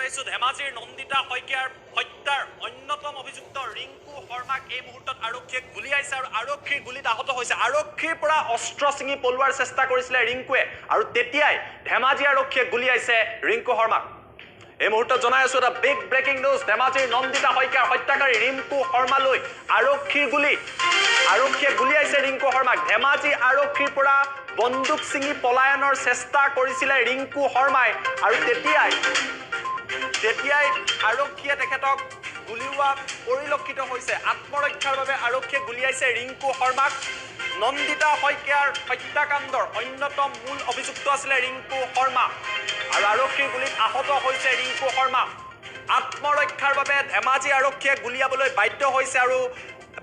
পাইছো ধেমাজিৰ নন্দিতা শইকীয়াৰ হত্যাৰ অন্যতম অভিযুক্ত ৰিংকু শৰ্মাক এই মুহূৰ্তত আৰক্ষীয়ে গুলিয়াইছে আৰু আৰক্ষীৰ গুলিত আহত হৈছে আৰক্ষীৰ পৰা অস্ত্ৰ ছিঙি পলোৱাৰ চেষ্টা কৰিছিলে ৰিংকুৱে আৰু তেতিয়াই ধেমাজি আৰক্ষীয়ে গুলিয়াইছে ৰিংকু শৰ্মাক এই মুহূৰ্তত জনাই আছো এটা বিগ ব্ৰেকিং নিউজ ধেমাজিৰ নন্দিতা শইকীয়াৰ হত্যাকাৰী ৰিংকু শৰ্মালৈ আৰক্ষীৰ গুলি আৰক্ষীয়ে গুলিয়াইছে ৰিংকু শৰ্মাক ধেমাজি আৰক্ষীৰ পৰা বন্দুক ছিঙি পলায়নৰ চেষ্টা কৰিছিলে ৰিংকু শৰ্মাই আৰু তেতিয়াই আৰক্ষীয়ে তেখেতক গুলিওৱা পৰিলক্ষিত হৈছে আত্মৰক্ষাৰ বাবে আৰক্ষীয়ে গুলিয়াইছে ৰিংকু শৰ্মাক নন্দিতা শইকীয়াৰ হত্যাকাণ্ডৰ অন্যতম মূল অভিযুক্ত আছিলে ৰিংকু শৰ্মা আৰু আৰক্ষীৰ গুলিত আহত হৈছে ৰিংকু শৰ্মা আত্মৰক্ষাৰ বাবে ধেমাজি আৰক্ষীয়ে গুলিয়াবলৈ বাধ্য হৈছে আৰু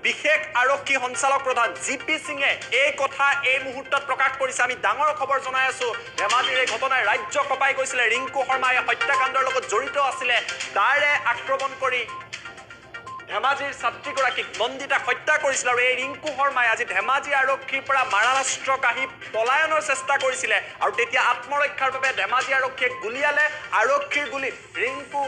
বিশেষ আৰক্ষী সঞ্চালক প্ৰধান জিপি সিঙে এই কথা এই মুহূৰ্তত প্ৰকাশ কৰিছে আমি ডাঙৰ খবৰ জনাই আছো ধেমাজিৰ এই ঘটনাই ৰাজ্য কঁপাই গৈছিলে ৰিংকু শৰ্মা এই হত্যাকাণ্ডৰ লগত জড়িত আছিলে তাৰে আক্ৰমণ কৰি ধেমাজিৰ ছাত্ৰীগৰাকীক নন্দিতাক হত্যা কৰিছিল আৰু এই ৰিংকু শৰ্মাই আজি ধেমাজি আৰক্ষীৰ পৰা মাৰানাস্ত্ৰ কাঢ়ি পলায়নৰ চেষ্টা কৰিছিলে আৰু তেতিয়া আত্মৰক্ষাৰ বাবে ধেমাজি আৰক্ষীয়ে গুলিয়ালে আৰক্ষীৰ গুলিত ৰিংকু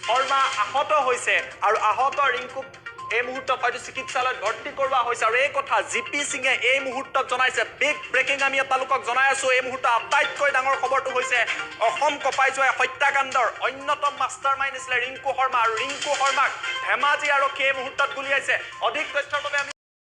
শৰ্মা আহত হৈছে আৰু আহত ৰিংকুক এই মুহূৰ্তত হয়তো চিকিৎসালয়ত ভৰ্তি কৰোৱা হৈছে আৰু এই কথা জিপি সিঙে এই মুহূৰ্তত জনাইছে বিগ ব্ৰেকিং আমি আপোনালোকক জনাই আছো এই মুহূৰ্তত আটাইতকৈ ডাঙৰ খবৰটো হৈছে অসম কঁপাই যোৱা হত্যাকাণ্ডৰ অন্যতম মাষ্টাৰ মাইণ্ড আছিলে ৰিংকু শৰ্মা আৰু ৰিংকু শৰ্মাক ধেমাজি আৰক্ষীয়ে এই মুহূৰ্তত গুলিয়াইছে অধিক তথ্যৰ বাবে আমি